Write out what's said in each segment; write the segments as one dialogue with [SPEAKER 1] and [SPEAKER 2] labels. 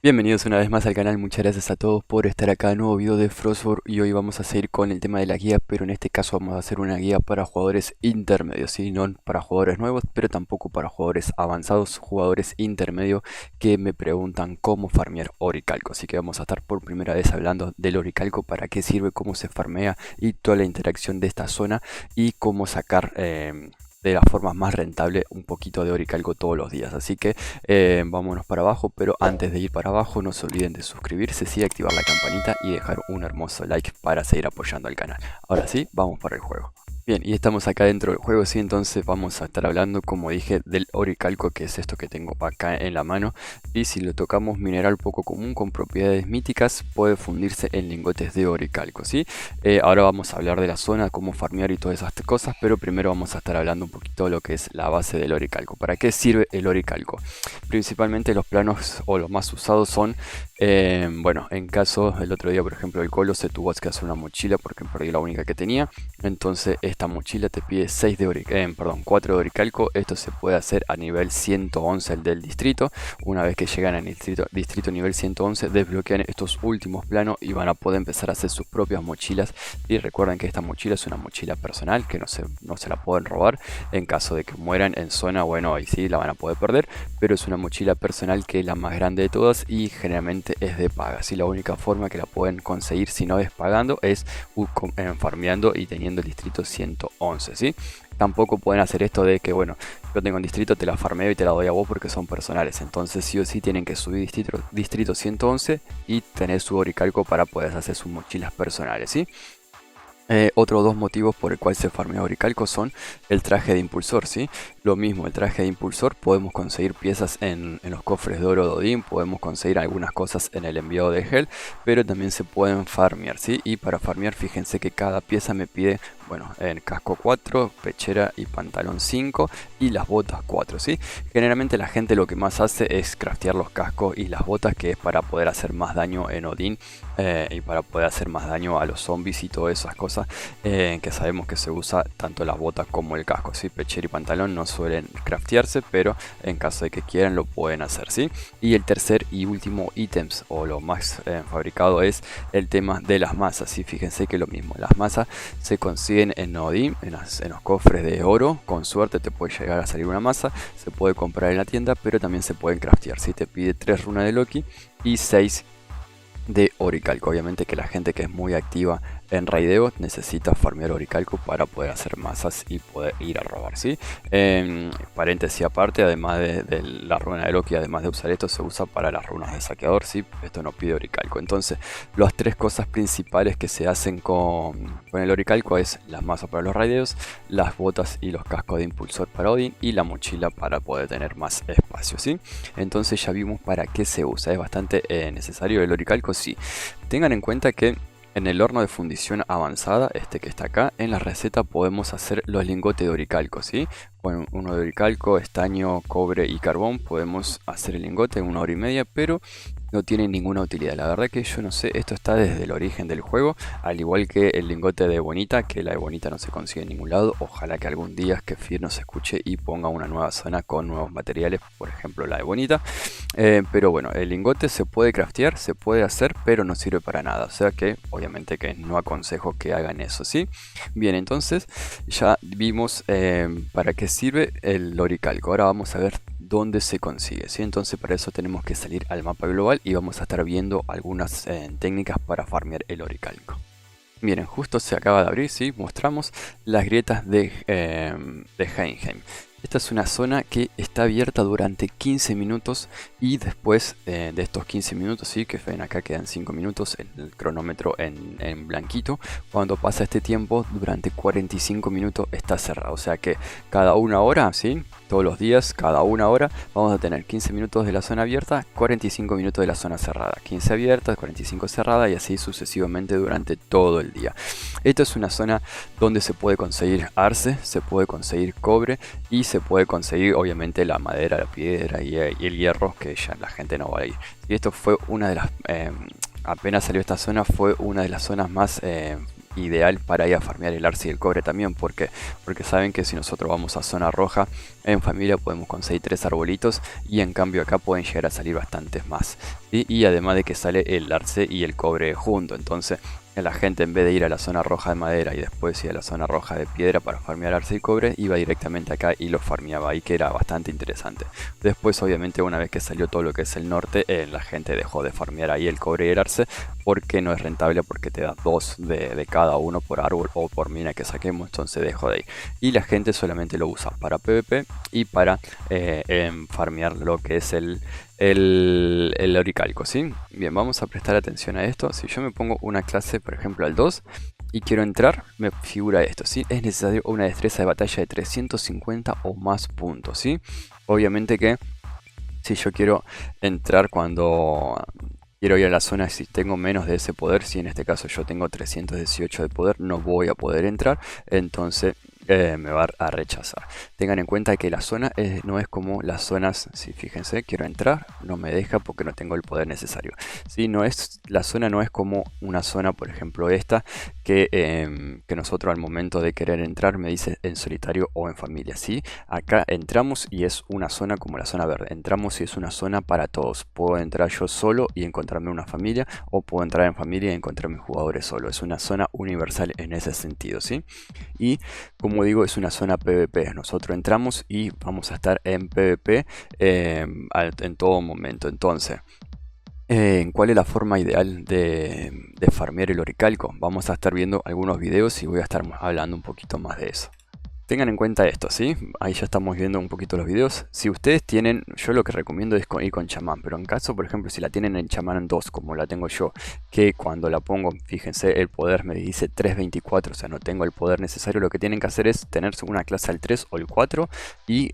[SPEAKER 1] Bienvenidos una vez más al canal, muchas gracias a todos por estar acá, nuevo video de Frostborn y hoy vamos a seguir con el tema de la guía, pero en este caso vamos a hacer una guía para jugadores intermedios, ¿sí? No para jugadores nuevos, pero tampoco para jugadores avanzados, jugadores intermedios que me preguntan cómo farmear Orichalco, así que vamos a estar por primera vez hablando del Orichalco, para qué sirve, cómo se farmea y toda la interacción de esta zona y cómo sacar de las formas más rentables un poquito de Orichalco todos los días. Así que vámonos para abajo, pero antes de ir para abajo no se olviden de suscribirse, sí, activar la campanita y dejar un hermoso like para seguir apoyando al canal. Ahora sí, vamos para el juego. Bien, y estamos acá dentro del juego, sí, entonces vamos a estar hablando, como dije, del Orichalco, que es esto que tengo acá en la mano. Y si lo tocamos, mineral poco común con propiedades míticas, puede fundirse en lingotes de Orichalco, ¿sí? Ahora vamos a hablar de la zona, cómo farmear y todas esas cosas, pero primero vamos a estar hablando un poquito de lo que es la base del Orichalco. ¿Para qué sirve el Orichalco? Principalmente los planos o los más usados son, bueno, en caso, el otro día por ejemplo el Colo se tuvo que hacer una mochila porque perdí la única que tenía. Entonces esta mochila te pide 4 de Orichalco. Esto se puede hacer a nivel 111 el del distrito. Una vez que llegan al distrito nivel 111 desbloquean estos últimos planos y van a poder empezar a hacer sus propias mochilas. Y recuerden que esta mochila es una mochila personal, que no se la pueden robar. En caso de que mueran en zona, bueno, ahí sí la van a poder perder, pero es una mochila personal que es la más grande de todas y generalmente es de paga. Así la única forma que la pueden conseguir si no es pagando es farmeando y teniendo el distrito 111, ¿sí? Tampoco pueden hacer esto de que, bueno, yo tengo un distrito, te la farmeo y te la doy a vos porque son personales. Entonces sí o sí tienen que subir distrito 111 y tener su Orichalco para poder hacer sus mochilas personales, ¿sí? Otros dos motivos por el cual se farmea Orichalco son el traje de impulsor, ¿sí? Lo mismo, el traje de impulsor, podemos conseguir piezas en los cofres de oro de Odín, podemos conseguir algunas cosas en el enviado de Hel, pero también se pueden farmear, ¿sí? Y para farmear, fíjense que cada pieza me pide, bueno, en casco 4, pechera y pantalón 5 y las botas 4, ¿sí? Generalmente la gente lo que más hace es craftear los cascos y las botas, que es para poder hacer más daño en Odín y para poder hacer más daño a los zombies y todas esas cosas, que sabemos que se usa tanto las botas como el casco, ¿sí? Pechera y pantalón no suelen craftearse, pero en caso de que quieran lo pueden hacer, ¿sí? Y el tercer y último ítems o lo más fabricado es el tema de las masas, ¿sí? Fíjense que lo mismo, las masas se consiguen en Odín, en los cofres de oro. Con suerte te puede llegar a salir una masa, se puede comprar en la tienda, pero también se pueden craftear, ¿sí? Te pide 3 runas de Loki y 6 de Orichalco. Obviamente que la gente que es muy activa en raideo necesita farmear Orichalco para poder hacer masas y poder ir a robar, ¿sí? Paréntesis aparte, además de la runa de Loki, además de usar esto, se usa para las runas de saqueador, ¿sí? Esto no pide Orichalco. Entonces las tres cosas principales que se hacen con el Orichalco es las masas para los raideos, las botas y los cascos de impulsor para Odin y la mochila para poder tener más espacio, ¿sí? Entonces ya vimos para qué se usa. Es bastante necesario el Orichalco, sí. Tengan en cuenta que en el horno de fundición avanzada, este que está acá, en la receta podemos hacer los lingotes de Orichalco, ¿sí? Con uno de Orichalco, estaño, cobre y carbón podemos hacer el lingote en 1 hora y media, pero no tiene ninguna utilidad. La verdad que yo no sé, esto está desde el origen del juego, al igual que el lingote de Bonita, que la de Bonita no se consigue en ningún lado. Ojalá que algún día Kefir nos escuche y ponga una nueva zona con nuevos materiales, por ejemplo la de Bonita. Pero bueno, el lingote se puede craftear, se puede hacer, pero no sirve para nada. O sea que obviamente que no aconsejo que hagan eso, ¿sí? Bien, entonces ya vimos para qué sirve el Orichalco. Ahora vamos a ver dónde se consigue, ¿sí? Entonces para eso tenemos que salir al mapa global y vamos a estar viendo algunas técnicas para farmear el Orichalco. Miren, justo se acaba de abrir, ¿sí? Mostramos las grietas de Heinheim. Esta es una zona que está abierta durante 15 minutos y después de estos 15 minutos, ¿sí? Que ven acá quedan 5 minutos, el cronómetro en blanquito. Cuando pasa este tiempo, durante 45 minutos está cerrado. O sea que cada 1 hora, ¿sí? Todos los días, cada 1 hora, vamos a tener 15 minutos de la zona abierta, 45 minutos de la zona cerrada. 15 abierta, 45 cerrada y así sucesivamente durante todo el día. Esta es una zona donde se puede conseguir arce, se puede conseguir cobre y se puede conseguir obviamente la madera, la piedra y el hierro, que ya la gente no va a ir. Y esto fue una de las, apenas salió esta zona, fue una de las zonas más ideal para ir a farmear el arce y el cobre también. Porque saben que si nosotros vamos a zona roja, en familia podemos conseguir 3 arbolitos y en cambio acá pueden llegar a salir bastantes más. ¿Sí? Y además de que sale el arce y el cobre junto, entonces la gente en vez de ir a la zona roja de madera y después ir a la zona roja de piedra para farmear arce y cobre, iba directamente acá y lo farmeaba ahí, que era bastante interesante. Después obviamente una vez que salió todo lo que es el norte, la gente dejó de farmear ahí el cobre y el arce porque no es rentable, porque te da 2 de cada uno por árbol o por mina que saquemos, entonces dejó de ir. Y la gente solamente lo usa para PvP y para farmear lo que es el oricalco, ¿sí? Bien, vamos a prestar atención a esto. Si yo me pongo una clase, por ejemplo al 2 y quiero entrar, me figura esto, ¿sí? Es necesario una destreza de batalla de 350 o más puntos, ¿sí? Obviamente que si yo quiero entrar cuando quiero ir a la zona, si tengo menos de ese poder, si en este caso yo tengo 318 de poder, no voy a poder entrar, entonces me va a rechazar. Tengan en cuenta que la zona no es como las zonas, si fíjense, quiero entrar, no me deja porque no tengo el poder necesario. ¿Sí? La zona no es como una zona, por ejemplo esta, que nosotros al momento de querer entrar me dice en solitario o en familia. ¿Sí? Acá entramos y es una zona como la zona verde. Entramos y es una zona para todos. Puedo entrar yo solo y encontrarme una familia, o puedo entrar en familia y encontrarme jugadores solo. Es una zona universal en ese sentido, ¿sí? Y como digo, es una zona PvP. Nosotros entramos y vamos a estar en PvP en todo momento. Entonces, ¿cuál es la forma ideal de farmear el oricalco? Vamos a estar viendo algunos videos y voy a estar hablando un poquito más de eso. Tengan en cuenta esto, ¿sí? Ahí ya estamos viendo un poquito los videos. Si ustedes tienen, yo lo que recomiendo es ir con chamán, pero en caso, por ejemplo, si la tienen en chamán 2, como la tengo yo, que cuando la pongo, fíjense, el poder me dice 324, o sea, no tengo el poder necesario, lo que tienen que hacer es tenerse una clase al 3 o el 4 y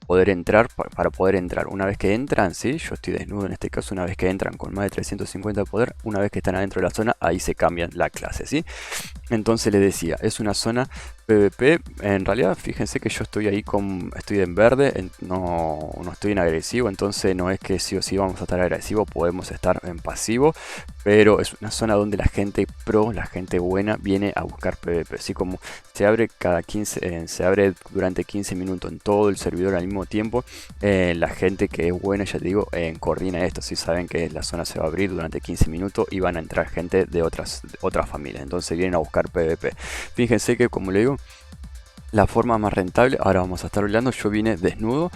[SPEAKER 1] poder entrar, para poder entrar. Una vez que entran, ¿sí? Yo estoy desnudo en este caso, una vez que entran con más de 350 de poder, una vez que están adentro de la zona, ahí se cambian la clase, ¿sí? Entonces les decía, es una zona PvP. En realidad fíjense que yo estoy ahí estoy en verde, no estoy en agresivo, entonces no es que sí o sí vamos a estar agresivo, podemos estar en pasivo, pero es una zona donde la gente pro, la gente buena viene a buscar PvP, así como se abre cada 15, se abre durante 15 minutos en todo el servidor al mismo tiempo. La gente que es buena, ya te digo, coordina esto, si saben que la zona se va a abrir durante 15 minutos y van a entrar gente de otras familias, entonces vienen a buscar PvP. Fíjense que, como le digo, la forma más rentable, ahora vamos a estar hablando, yo vine desnudo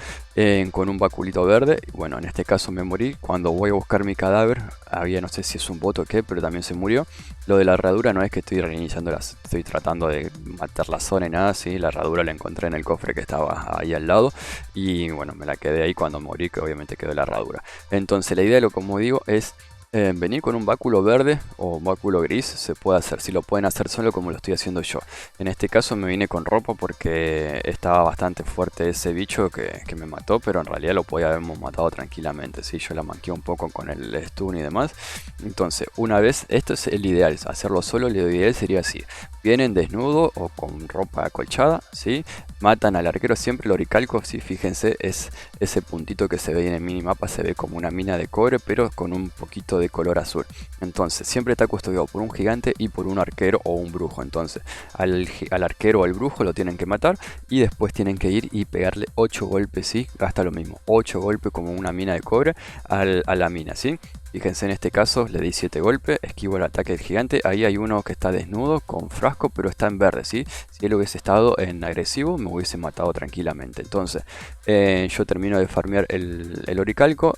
[SPEAKER 1] con un baculito verde. Bueno, en este caso me morí. Cuando voy a buscar mi cadáver, había, no sé si es un bot o qué, pero también se murió. Lo de la herradura no es que estoy reiniciando estoy tratando de matar la zona y nada, ¿sí? La herradura la encontré en el cofre que estaba ahí al lado y bueno, me la quedé ahí cuando morí, que obviamente quedó la herradura. Entonces la idea, como digo, es venir con un báculo verde o báculo gris. Se puede hacer, si lo pueden hacer solo como lo estoy haciendo yo. En este caso me vine con ropa porque estaba bastante fuerte ese bicho que me mató, pero en realidad lo podía habernos matado tranquilamente, ¿sí? Yo la manqué un poco con el stun y demás. Entonces, una vez, esto es el ideal, hacerlo solo. Lo ideal sería así: vienen desnudo o con ropa acolchada, ¿sí? Matan al arquero, siempre el oricalco, ¿sí? Fíjense, es ese puntito que se ve en el minimapa, se ve como una mina de cobre, pero con un poquito de color azul. Entonces siempre está custodiado por un gigante y por un arquero o un brujo. Entonces al arquero o al brujo lo tienen que matar y después tienen que ir y pegarle 8 golpes, ¿sí? Gasta lo mismo, 8 golpes como una mina de cobre a la mina, ¿sí? Fíjense, en este caso le di 7 golpes, esquivo el ataque del gigante. Ahí hay uno que está desnudo con frasco, pero está en verde, ¿sí? Si él hubiese estado en agresivo, me hubiese matado tranquilamente. Entonces, yo termino de farmear el oricalco,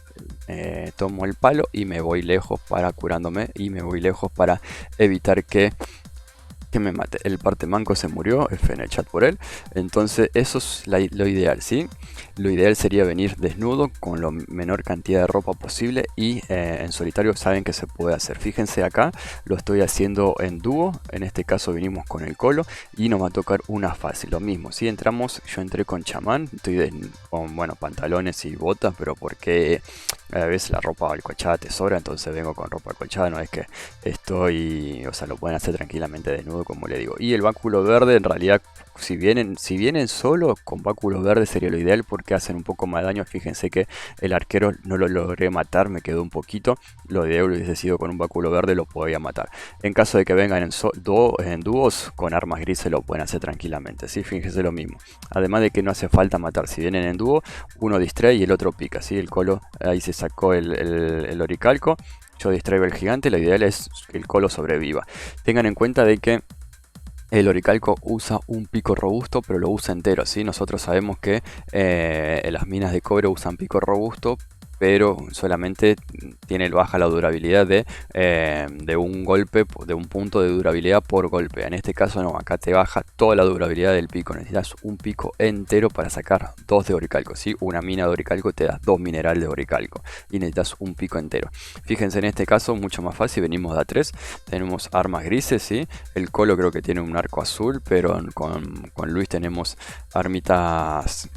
[SPEAKER 1] tomo el palo y me voy lejos para curándome, y me voy lejos para evitar que me mate. El parte manco se murió, F en el chat por él. Entonces eso es lo ideal, ¿sí? Lo ideal sería venir desnudo con la menor cantidad de ropa posible y en solitario saben que se puede hacer. Fíjense acá, lo estoy haciendo en dúo. En este caso vinimos con el colo y nos va a tocar una fácil. Lo mismo, si entramos, yo entré con chamán, estoy con, bueno, pantalones y botas, pero porque a veces la ropa acolchada te sobra, entonces vengo con ropa acolchada. No es que estoy, o sea, lo pueden hacer tranquilamente desnudo modo como le digo. Y el báculo verde en realidad, si vienen solo con báculo verde sería lo ideal porque hacen un poco más de daño. Fíjense que el arquero no lo logré matar, me quedó un poquito. Lo ideal hubiese sido con un báculo verde, lo podía matar. En caso de que vengan en dúos, con armas grises lo pueden hacer tranquilamente, ¿sí? Fíjense lo mismo. Además de que no hace falta matar, si vienen en dúo, uno distrae y el otro pica, ¿sí? El colo, ahí se sacó el oricalco. Yo distraigo al gigante, lo ideal es que el colo sobreviva. Tengan en cuenta de que el oricalco usa un pico robusto, pero lo usa entero, ¿sí? Nosotros sabemos que las minas de cobre usan pico robusto, pero solamente baja la durabilidad de un golpe, de un punto de durabilidad por golpe. En este caso no, acá te baja toda la durabilidad del pico. Necesitas un pico entero para sacar 2 de oricalco, ¿sí? Una mina de oricalco te da 2 mineral de oricalco y necesitas un pico entero. Fíjense, en este caso mucho más fácil, venimos de A3, tenemos armas grises, ¿sí? El colo creo que tiene un arco azul, pero con Luis tenemos armitas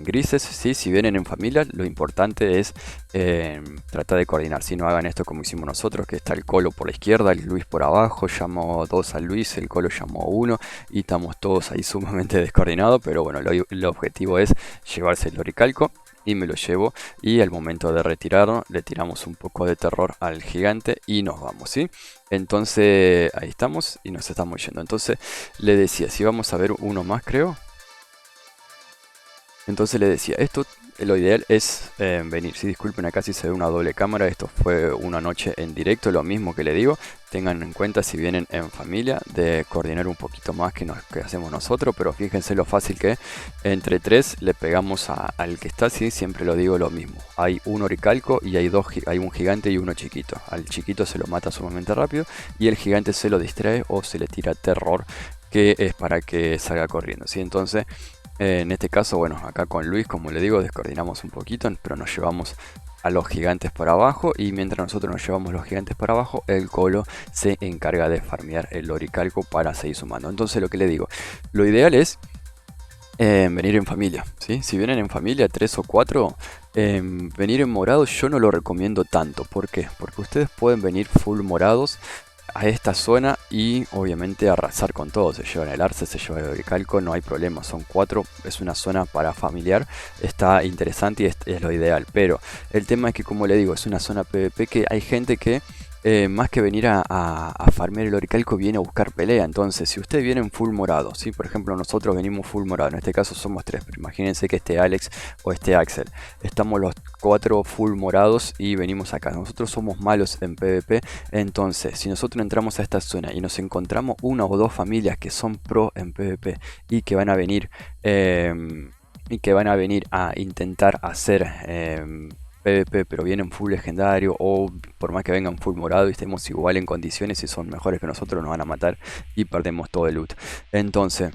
[SPEAKER 1] grises, ¿sí? Si vienen en familia, lo importante es tratar de coordinar. Si no hagan esto como hicimos nosotros, que está el colo por la izquierda, el Luis por abajo, llamó 2 a Luis, el colo llamó 1 y estamos todos ahí sumamente descoordinados. Pero bueno, el objetivo es llevarse el oricalco y me lo llevo, y al momento de retirarlo le tiramos un poco de terror al gigante y nos vamos, ¿sí? Entonces ahí estamos y nos estamos yendo. Entonces le decía, si vamos a ver uno más, creo. Entonces le decía, esto lo ideal es venir. Sí, disculpen acá si se ve una doble cámara, esto fue una noche en directo, lo mismo que le digo. Tengan en cuenta, si vienen en familia, de coordinar un poquito más que hacemos nosotros, pero fíjense lo fácil que entre 3 le pegamos al que está, ¿sí? Siempre lo digo lo mismo. Hay un oricalco y hay un gigante y uno chiquito. Al chiquito se lo mata sumamente rápido y el gigante se lo distrae o se le tira terror, que es para que salga corriendo, ¿sí? Entonces en este caso, bueno, acá con Luis, como le digo, descoordinamos un poquito, pero nos llevamos a los gigantes para abajo, y mientras nosotros nos llevamos los gigantes para abajo, el colo se encarga de farmear el oricalco para seguir sumando. Entonces lo que le digo, lo ideal es venir en familia, ¿sí? Si vienen en familia, 3 o 4, venir en morados yo no lo recomiendo tanto. ¿Por qué? Porque ustedes pueden venir full morados a esta zona y obviamente arrasar con todo. Se llevan el arce, se lleva el oricalco, no hay problema. Son 4, es una zona para familiar, está interesante y es lo ideal. Pero el tema es que, como le digo, es una zona PvP que hay gente que más que venir a farmear el oricalco, viene a buscar pelea. Entonces, si ustedes vienen full morado, ¿sí? Por ejemplo, nosotros venimos full morado, en este caso somos 3, pero imagínense que este Alex o este Axel, estamos los 4 full morados y venimos acá. Nosotros somos malos en PvP, entonces si nosotros entramos a esta zona y nos encontramos una o dos familias que son pro en PvP y que van a venir a intentar hacer PvP, pero vienen full legendario, o por más que vengan full morado y estemos igual en condiciones y son mejores que nosotros, nos van a matar y perdemos todo el loot. Entonces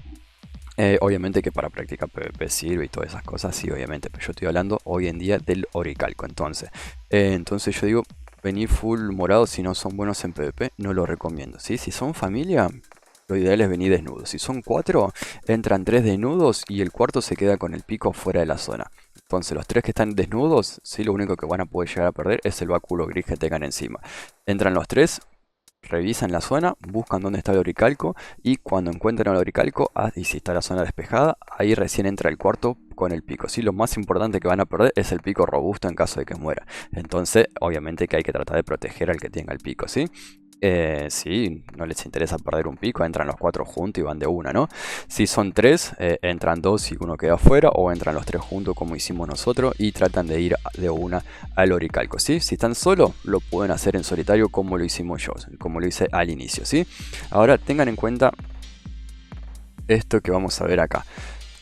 [SPEAKER 1] obviamente que para practicar PvP sirve y todas esas cosas, sí, obviamente, pero yo estoy hablando hoy en día del oricalco. Entonces yo digo, venir full morado si no son buenos en PvP, no lo recomiendo, ¿sí? Si son familia, lo ideal es venir desnudos. Si son 4, entran 3 desnudos y el cuarto se queda con el pico fuera de la zona. Entonces los 3 que están desnudos, sí, lo único que van a poder llegar a perder es el báculo gris que tengan encima. Entran los 3, revisan la zona, buscan dónde está el oricalco, y cuando encuentran el oricalco, y si está la zona despejada, ahí recién entra el cuarto con el pico, ¿sí? Lo más importante que van a perder es el pico robusto en caso de que muera. Entonces obviamente que hay que tratar de proteger al que tenga el pico, ¿sí? Si no les interesa perder un pico, entran los 4 juntos y van de una, ¿no? Si son 3, entran 2 y uno queda afuera, o entran los 3 juntos como hicimos nosotros y tratan de ir de una al oricalco, ¿sí? Si están solos, lo pueden hacer en solitario como lo hicimos yo, como lo hice al inicio, ¿sí? Ahora tengan en cuenta esto que vamos a ver acá.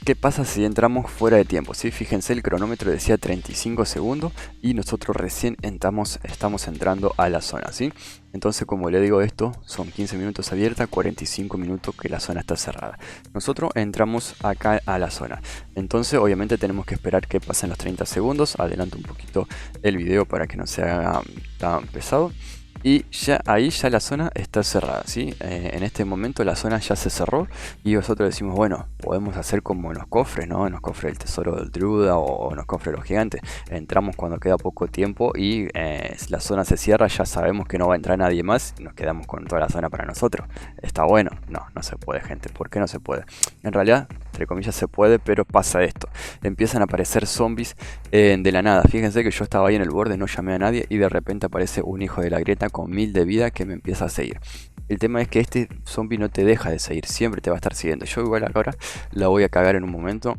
[SPEAKER 1] ¿Qué pasa si entramos fuera de tiempo? ¿Sí? Fíjense, el cronómetro decía 35 segundos y nosotros recién estamos entrando a la zona, ¿sí? Entonces, como le digo, esto son 15 minutos abierta, 45 minutos que la zona está cerrada. Nosotros entramos acá a la zona. Entonces, obviamente tenemos que esperar que pasen los 30 segundos. Adelanto un poquito el video para que no se haga tan pesado. Y ya ahí ya la zona está cerrada, ¿sí? En este momento la zona ya se cerró y nosotros decimos, bueno, podemos hacer como en los cofres, ¿no? En los cofres del tesoro del Druida o en los cofres de los gigantes. Entramos cuando queda poco tiempo y la zona se cierra, ya sabemos que no va a entrar nadie más y nos quedamos con toda la zona para nosotros. ¿Está bueno? No, no se puede, gente. ¿Por qué no se puede? En realidad, entre comillas se puede, pero pasa esto. Empiezan a aparecer zombies de la nada. Fíjense que yo estaba ahí en el borde, no llamé a nadie y de repente aparece un hijo de la grieta con 1000 de vida que me empieza a seguir. El tema es que este zombie no te deja de seguir, siempre te va a estar siguiendo. Yo igual ahora la voy a cagar en un momento.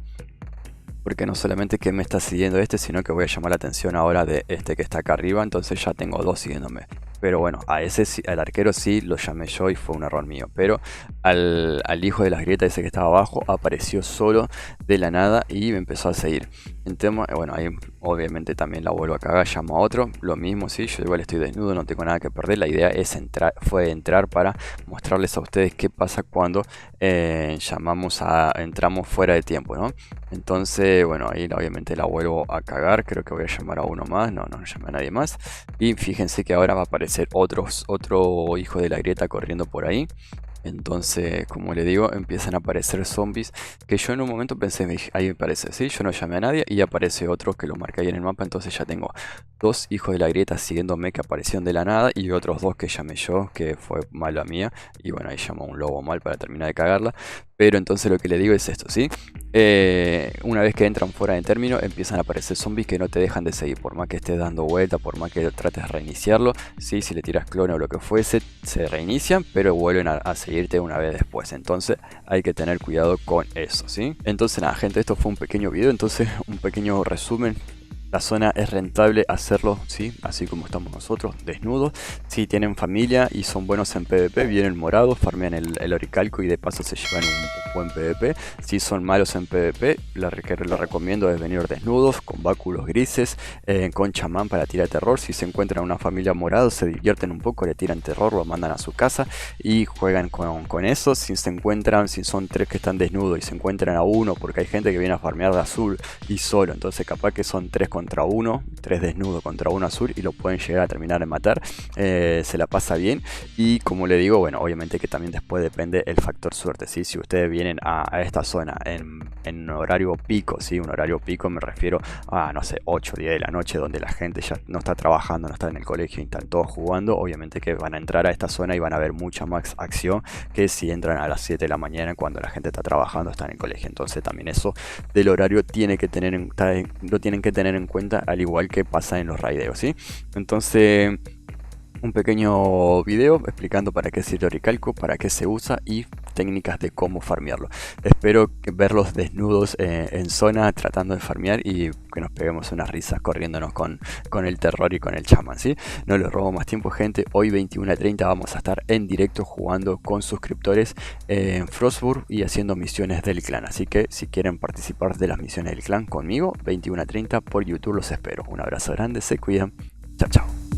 [SPEAKER 1] Porque no solamente que me está siguiendo este, sino que voy a llamar la atención ahora de este que está acá arriba. Entonces ya tengo dos siguiéndome. Pero bueno, a ese al arquero sí lo llamé yo y fue un error mío. Pero al hijo de las grietas, ese que estaba abajo, apareció solo de la nada y me empezó a seguir. Bueno, ahí obviamente también la vuelvo a cagar, llamo a otro. Lo mismo, sí, yo igual estoy desnudo, no tengo nada que perder. La idea es fue entrar para mostrarles a ustedes qué pasa cuando entramos fuera de tiempo, ¿no? Entonces, bueno, ahí obviamente la vuelvo a cagar. Creo que voy a llamar a uno más. No llamé a nadie más. Y fíjense que ahora va a aparecer otro hijo de la grieta corriendo por ahí. Entonces, como le digo, empiezan a aparecer zombies que yo en un momento pensé, ahí me parece, ¿sí? Yo no llamé a nadie y aparece otro que lo marqué ahí en el mapa. Entonces ya tengo dos hijos de la grieta siguiéndome que aparecieron de la nada y otros dos que llamé yo, que fue mala mía. Y bueno, ahí llamó un lobo mal para terminar de cagarla. Pero entonces lo que le digo es esto, ¿sí? Una vez que entran fuera de término, empiezan a aparecer zombies que no te dejan de seguir. Por más que estés dando vuelta, por más que trates de reiniciarlo, ¿sí? Si le tiras clon o lo que fuese, se reinician, pero vuelven a seguirte una vez después. Entonces hay que tener cuidado con eso, ¿sí? Entonces nada, gente, esto fue un pequeño video, entonces un pequeño resumen. La zona es rentable hacerlo, ¿sí? Así como estamos nosotros, desnudos. Si tienen familia y son buenos en PvP, vienen morados, farmean el oricalco y de paso se llevan un buen PvP. Si son malos en PvP, lo que les recomiendo es venir desnudos, con báculos grises, con chamán para tirar terror. Si se encuentran una familia morada, se divierten un poco, le tiran terror, lo mandan a su casa y juegan con eso. Si son tres que están desnudos y se encuentran a uno, porque hay gente que viene a farmear de azul y solo, entonces capaz que son tres contra uno, tres desnudos contra uno azul y lo pueden llegar a terminar de matar. Se la pasa bien y como le digo, bueno, obviamente que también después depende el factor suerte, ¿sí? Si ustedes vienen a esta zona en horario pico, ¿sí? Un horario pico me refiero a, no sé, 8 o 10 de la noche donde la gente ya no está trabajando, no está en el colegio y están todos jugando, obviamente que van a entrar a esta zona y van a ver mucha más acción que si entran a las 7 de la mañana cuando la gente está trabajando, está en el colegio. Entonces también eso del horario lo tienen que tener en cuenta, al igual que pasa en los raideos, ¿sí? Entonces, un pequeño video explicando para qué sirve oricalco, para qué se usa y técnicas de cómo farmearlo. Espero verlos desnudos en zona tratando de farmear y que nos peguemos unas risas corriéndonos con el terror y con el chamán, ¿sí? No les robo más tiempo, gente. Hoy 21:30 vamos a estar en directo jugando con suscriptores en Frostburg y haciendo misiones del clan. Así que si quieren participar de las misiones del clan conmigo, 21:30 por YouTube los espero. Un abrazo grande, se cuidan. Chao, chao.